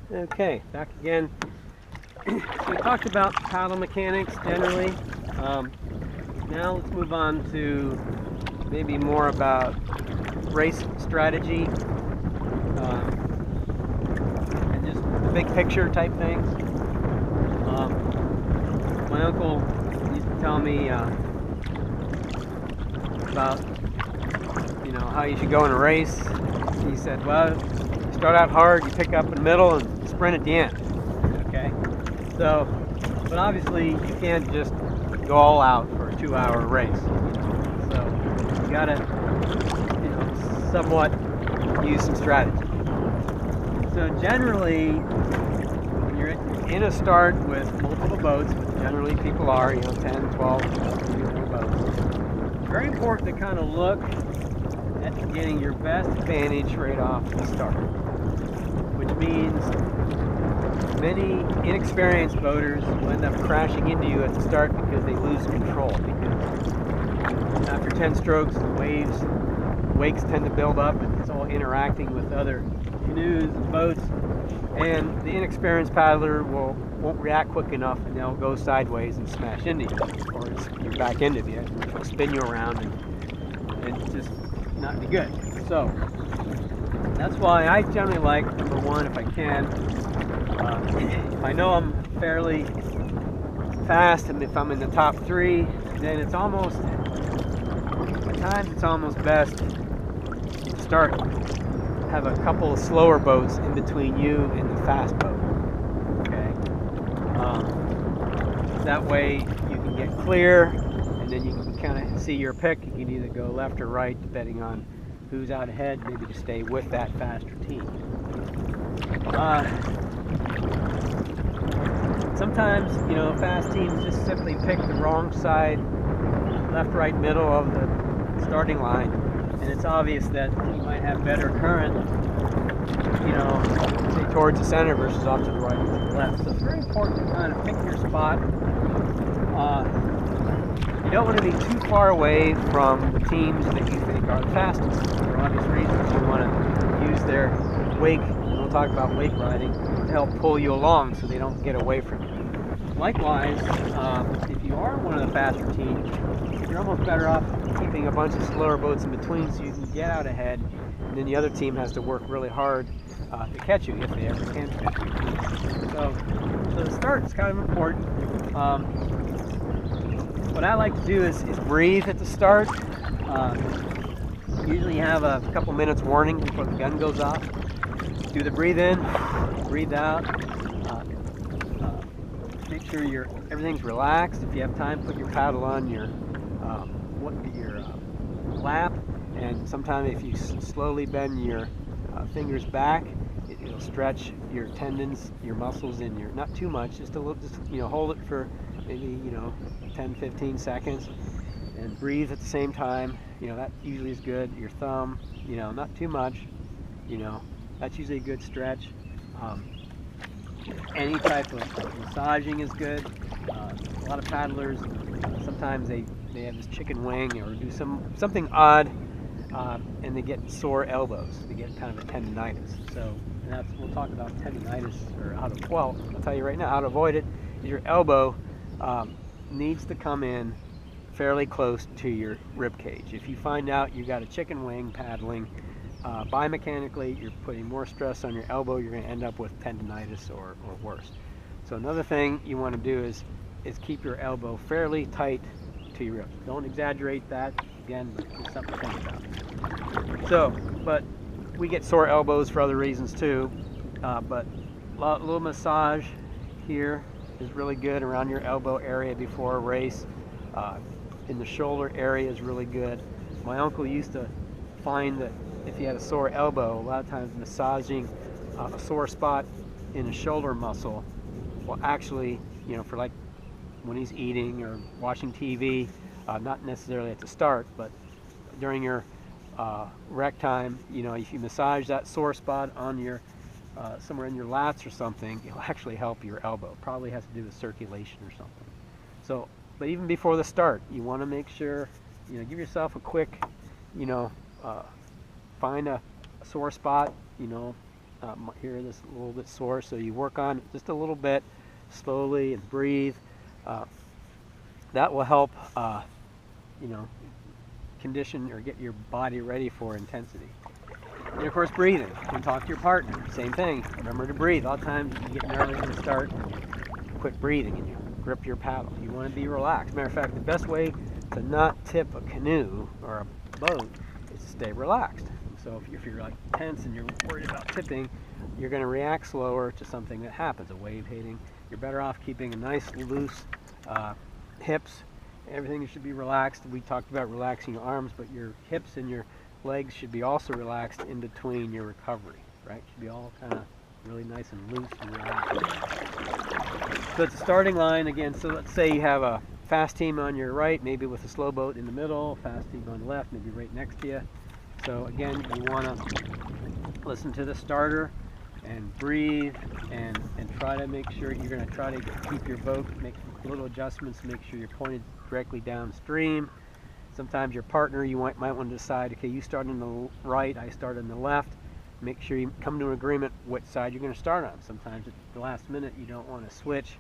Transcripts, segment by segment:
Okay, back again. So we talked about paddle mechanics generally. Now let's move on to maybe more about race strategy and just big picture type things. My uncle used to tell me about how you should go in a race. He said, well, you start out hard, you pick up in the middle, and sprint at the end. Okay, so but obviously you can't just go all out for a 2-hour race. So you gotta somewhat use some strategy. So generally, when you're in a start with multiple boats, which generally people are, 10, 12, boats, it's very important to kind of look at getting your best advantage right off the start, which means many inexperienced boaters will end up crashing into you at the start because they lose control, because after 10 strokes the wakes tend to build up and it's all interacting with other canoes and boats, and the inexperienced paddler won't react quick enough, and they'll go sideways and smash into you, or you're back into you, which will spin you around and just not be good. So that's why I generally like, number one, if I can, if I know I'm fairly fast and if I'm in the top 3, then at times it's almost best to have a couple of slower boats in between you and the fast boat. Okay, that way you can get clear, and then you can kind of see your pick. You can either go left or right depending on who's out ahead, maybe to stay with that faster team. Sometimes, fast teams just simply pick the wrong side, left, right, middle of the starting line, and it's obvious that you might have better current, say towards the center versus off to the right or to the left. So it's very important to kind of pick your spot. You don't want to be too far away from the teams that you think are the fastest. For obvious reasons, you want to use their wake, and we'll talk about wake riding, to help pull you along so they don't get away from you. Likewise, if you are one of the faster teams, you're almost better off keeping a bunch of slower boats in between so you can get out ahead, and then the other team has to work really hard to catch you if they ever can catch you. So the start is kind of important. What I like to do is breathe at the start. Usually you have a couple minutes warning before the gun goes off. Do the breathe in, breathe out. Make sure everything's relaxed. If you have time, put your paddle on your lap, and sometimes if you slowly bend your fingers back, it'll stretch your tendons, your muscles in your, not too much, just a little, hold it for maybe 10-15 seconds, and breathe at the same time. That usually is good. Your thumb, not too much, that's usually a good stretch. Any type of massaging is good. A lot of paddlers, sometimes they have this chicken wing or do something odd, and they get sore elbows. They get kind of a tendonitis. So we'll talk about tendonitis, or I'll tell you right now how to avoid it. Is your elbow needs to come in fairly close to your rib cage. If you find out you got a chicken wing paddling, biomechanically, you're putting more stress on your elbow. You're going to end up with tendonitis or worse. So another thing you want to do is keep your elbow fairly tight to your ribs. Don't exaggerate that. Again, but it's something to think about. So, but we get sore elbows for other reasons too. But a little massage here is really good around your elbow area before a race. In the shoulder area is really good. My uncle used to find that if you had a sore elbow, a lot of times massaging a sore spot in a shoulder muscle will actually, for like when he's eating or watching TV, not necessarily at the start, but during your rec time, if you massage that sore spot on your somewhere in your lats or something, it'll actually help your elbow. Probably has to do with circulation or something. So, but even before the start, you want to make sure, give yourself a quick, find a sore spot, here this a little bit sore, so you work on it just a little bit, slowly, and breathe. That will help, you know, condition or get your body ready for intensity. And of course, breathing. You can talk to your partner. Same thing. Remember to breathe. A lot of times you get nervous and start, quit breathing and you grip your paddle. You want to be relaxed. Matter of fact, the best way to not tip a canoe or a boat is to stay relaxed. So if you're like tense and you're worried about tipping, you're going to react slower to something that happens, a wave hitting. You're better off keeping a nice loose hips. Everything should be relaxed. We talked about relaxing your arms, but your hips and your legs should be also relaxed in between your recovery, right? Should be all kind of really nice and loose and relaxed. So it's a starting line again. So let's say you have a fast team on your right, maybe with a slow boat in the middle, fast team on the left, maybe right next to you. So again, you want to listen to the starter and breathe and try to make sure you're going to try to keep your boat, make little adjustments, make sure you're pointed directly downstream. Sometimes your partner, you might want to decide, okay, you start on the right, I start on the left. Make sure you come to an agreement which side you're going to start on. Sometimes at the last minute you don't want to switch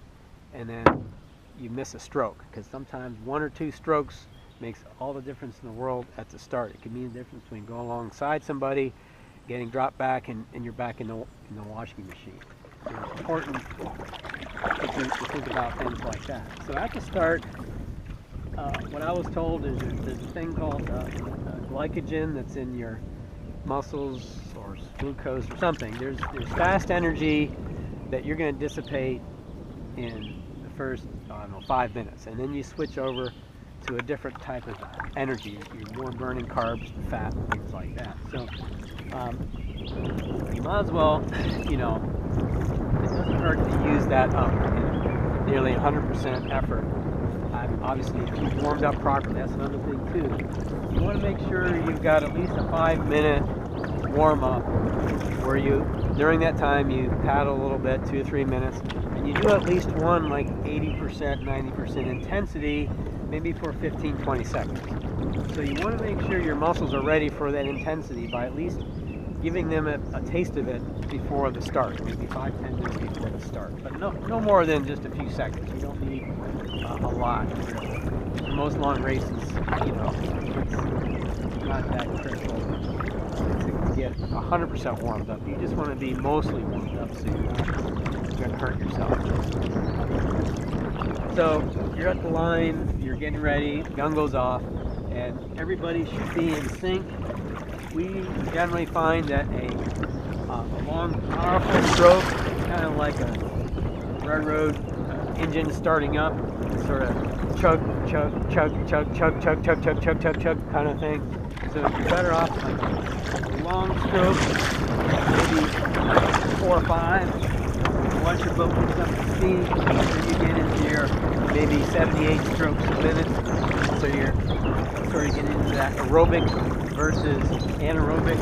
and then you miss a stroke, because sometimes 1 or 2 strokes makes all the difference in the world at the start. It can mean the difference between going alongside somebody, getting dropped back, and you're back in the washing machine. So it's important to think about things like that. So at the start, what I was told is there's a thing called glycogen that's in your muscles, or glucose or something. There's fast energy that you're going to dissipate in the first, I don't know, 5 minutes, and then you switch over to a different type of energy. You're more burning carbs, fat, and things like that. So you might as well, you know, it doesn't hurt to use that up in nearly 100% effort. Obviously, if you've warmed up properly, that's another thing too. You want to make sure you've got at least a 5-minute warm up where you, during that time, you paddle a little bit, 2 or 3 minutes, and you do at least one like 80%, 90% intensity, maybe for 15-20 seconds. So you want to make sure your muscles are ready for that intensity by at least giving them a taste of it before the start, maybe 5-10 minutes before the start, but no more than just a few seconds. You don't need a lot. For most long races, you know, it's not that critical to get 100% warmed up. You just want to be mostly warmed up so you're not going to hurt yourself. So you're at the line, you're getting ready, gun goes off, and everybody should be in sync. We generally find that a long, powerful stroke, kind of like a railroad engine starting up, sort of chug, chug, chug, chug, chug, chug, chug, chug, chug, chug, chug kind of thing. So you're better off like a long stroke, maybe 4 or 5. Once your boat picks up the speed, then you get into your maybe 78 strokes a minute. So you're sort of getting into that aerobic versus anaerobic,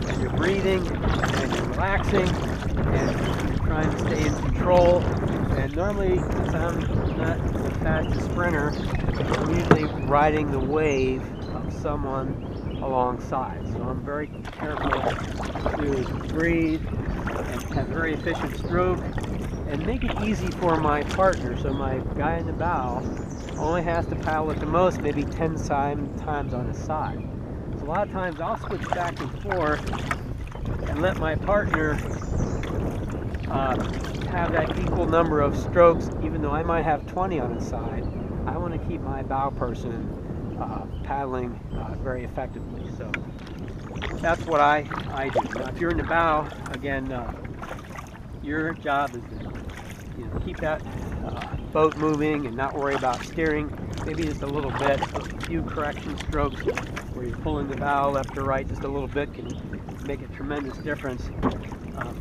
and you're breathing and you're relaxing and you're trying to stay in control. And normally, since I'm not the fastest sprinter, I'm usually riding the wave of someone alongside. So I'm very careful to breathe and have very efficient stroke and make it easy for my partner. So my guy in the bow only has to paddle at the most maybe 10 times on his side. So a lot of times I'll switch back and forth and let my partner have that equal number of strokes, even though I might have 20 on his side. I want to keep my bow person paddling very effectively. So that's what I do. Now, if you're in the bow, again, your job is to keep that boat moving and not worry about steering. Maybe just a little bit, a few correction strokes where you're pulling the bow left or right just a little bit can make a tremendous difference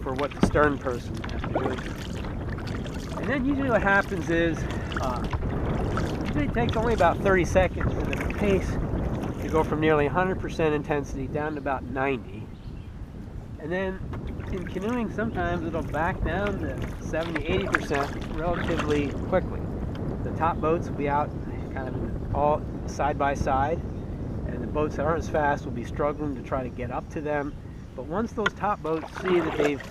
for what the stern person has to do. And then usually what happens is it takes only about 30 seconds for the pace to go from nearly 100% intensity down to about 90. And then in canoeing, sometimes it'll back down to 70-80% relatively quickly. The top boats will be out kind of all side by side, and the boats that aren't as fast will be struggling to try to get up to them. But once those top boats see that they've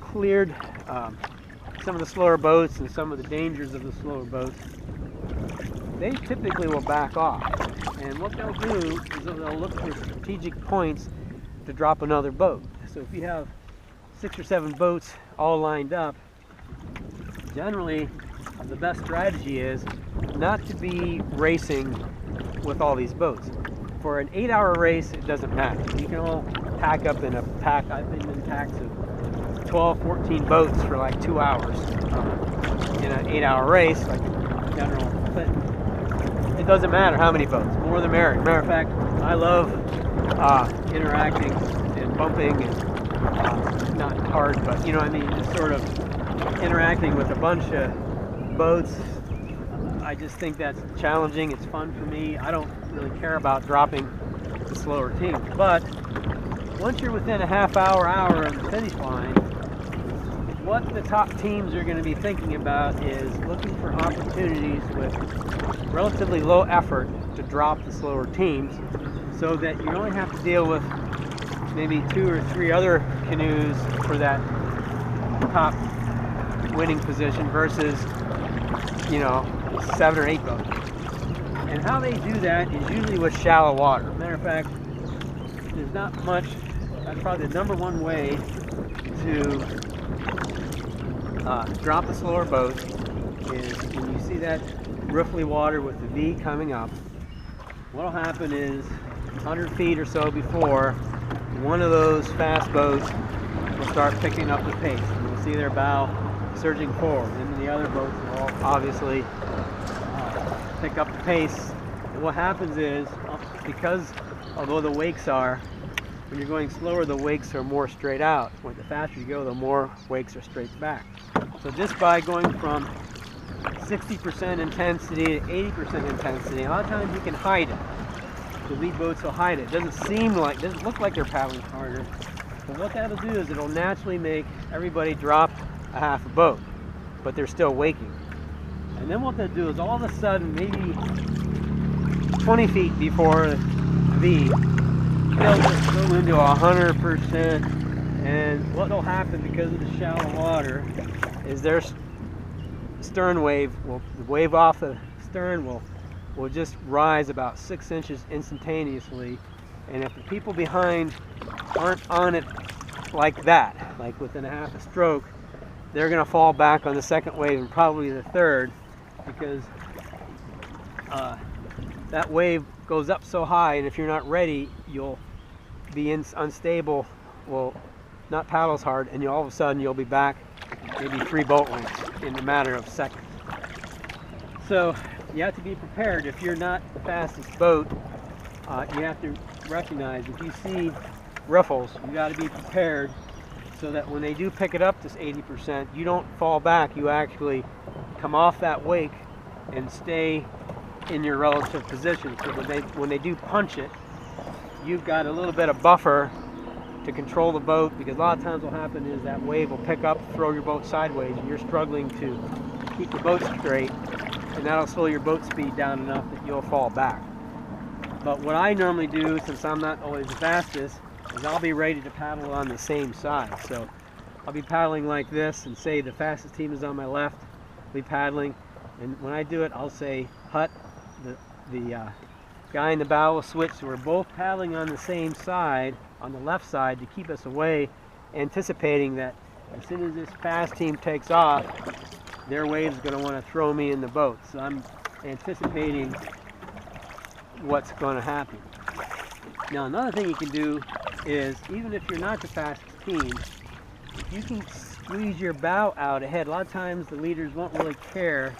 cleared some of the slower boats and some of the dangers of the slower boats, they typically will back off. And what they'll do is they'll look for strategic points to drop another boat. So if you have 6 or 7 boats all lined up, generally the best strategy is not to be racing with all these boats. For an 8-hour race, it doesn't matter. You can all pack up in a pack. I've been in packs of 12, 14 boats for like 2 hours in an 8-hour race, like general. But it doesn't matter how many boats, more the merrier. Matter of fact, I love interacting and bumping, and not hard, but you know what I mean, just sort of interacting with a bunch of boats. I just think that's challenging. It's fun for me. I don't really care about dropping the slower teams. But once you're within a half hour of the finish line, what the top teams are going to be thinking about is looking for opportunities with relatively low effort to drop the slower teams, so that you only have to deal with maybe 2 or 3 other canoes for that top winning position versus, you know, 7 or 8 boats. And how they do that is usually with shallow water. Matter of fact, there's not much. That's probably the #1 way to drop the slower boat is when you see that riffly water with the V coming up. What'll happen is 100 feet or so before, one of those fast boats will start picking up the pace. You'll see their bow surging forward, and the other boats will obviously pick up the pace. And what happens is, because although the wakes are, when you're going slower, the wakes are more straight out. When the faster you go, the more wakes are straight back. So just by going from 60% intensity to 80% intensity, a lot of times you can hide it. The lead boats will hide it. Doesn't look like they're paddling harder. But what that'll do is it'll naturally make everybody drop a half a boat, but they're still waking. And then what they'll do is all of a sudden, maybe 20 feet before the V, they'll just go into 100%. And what will happen because of the shallow water is their stern wave the wave off the stern will just rise about 6 inches instantaneously. And if the people behind aren't on it like that, like within a half a stroke, they're going to fall back on the second wave and probably the third, because that wave goes up so high, and if you're not ready, you'll be unstable, will not paddle as hard, and all of a sudden you'll be back maybe 3 boat lengths in a matter of seconds. So you have to be prepared. If you're not the fastest boat, you have to recognize if you see riffles, you got to be prepared so that when they do pick it up to 80%, you don't fall back. You actually come off that wake and stay in your relative position. So when they do punch it, you've got a little bit of buffer to control the boat, because a lot of times what will happen is that wave will pick up, throw your boat sideways, and you're struggling to keep the boat straight, and that'll slow your boat speed down enough that you'll fall back. But what I normally do, since I'm not always the fastest, is I'll be ready to paddle on the same side. So I'll be paddling like this, and say the fastest team is on my left, I'll be paddling, and when I do it, I'll say hut. The guy in the bow will switch, so we're both paddling on the same side, on the left side, to keep us away, anticipating that as soon as this fast team takes off, their wave's going to want to throw me in the boat. So I'm anticipating what's going to happen. Now another thing you can do is, even if you're not the fastest team, if you can squeeze your bow out ahead, a lot of times the leaders won't really care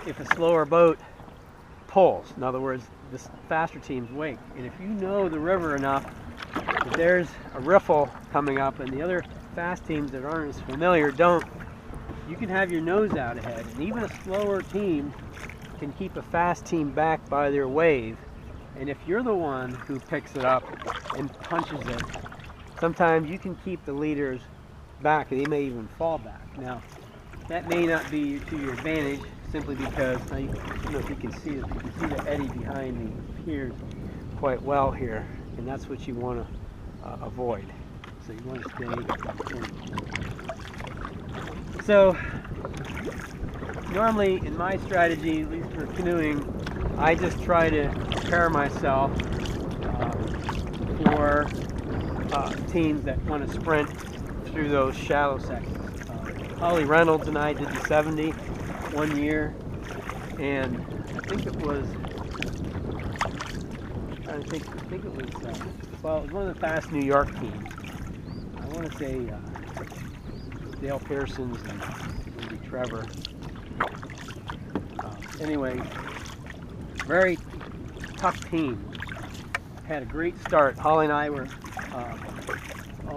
if a slower boat pulls. In other words, the faster teams wake. And if you know the river enough that there's a riffle coming up and the other fast teams that aren't as familiar don't, you can have your nose out ahead. And even a slower team can keep a fast team back by their wave. And if you're the one who picks it up and punches it, sometimes you can keep the leaders back, and they may even fall back. Now, that may not be to your advantage, simply because, I don't know if you can see it, you can see the eddy behind the piers quite well here, and that's what you want to avoid. So you want to stay in. So normally in my strategy, at least for canoeing, I just try to prepare myself for teams that want to sprint through those shallow sections. Holly Reynolds and I did the 70 one year, and I think it was, well, it was one of the fast New York teams. I want to say Dale Pearson's and maybe Trevor. Anyway, very tough team. Had a great start. Holly and I were,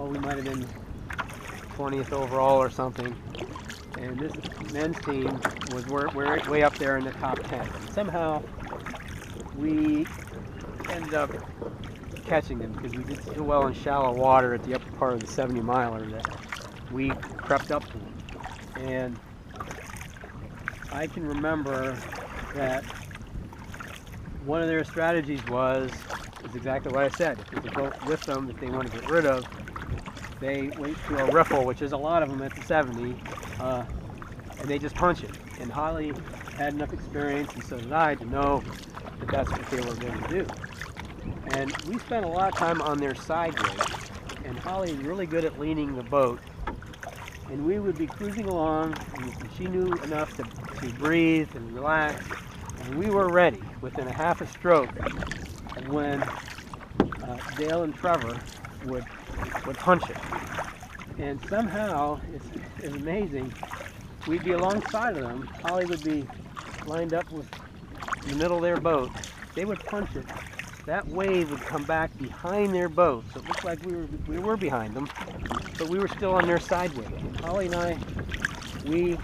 we might have been 20th overall or something. And this men's team was way up there in the top 10. Somehow we ended up catching them because we did so well in shallow water at the upper part of the 70 miler that we crept up to them. And I can remember that one of their strategies is exactly what I said. If there's a boat with them that they want to get rid of, they wait to a riffle, which is a lot of them at the 70, and they just punch it. And Holly had enough experience, and so did I, to know that that's what they were going to do. And we spent a lot of time on their side race, and Holly was really good at leaning the boat. And we would be cruising along, and she knew enough to breathe and relax, and we were ready within a half a stroke when Dale and Trevor would punch it. And somehow, it's amazing, we'd be alongside of them. Holly would be lined up in the middle of their boat. They would punch it. That wave would come back behind their boat. So it looked like we were behind them, but we were still on their side wave. Holly and I, we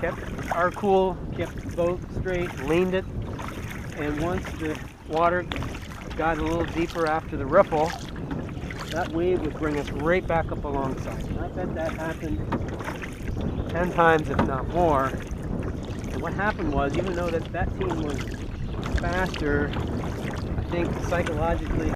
kept our cool, kept the boat straight, leaned it, and once the water got a little deeper after the riffle, that wave would bring us right back up alongside. And I bet that happened 10 times, if not more. And what happened was, even though that team was faster, I think psychologically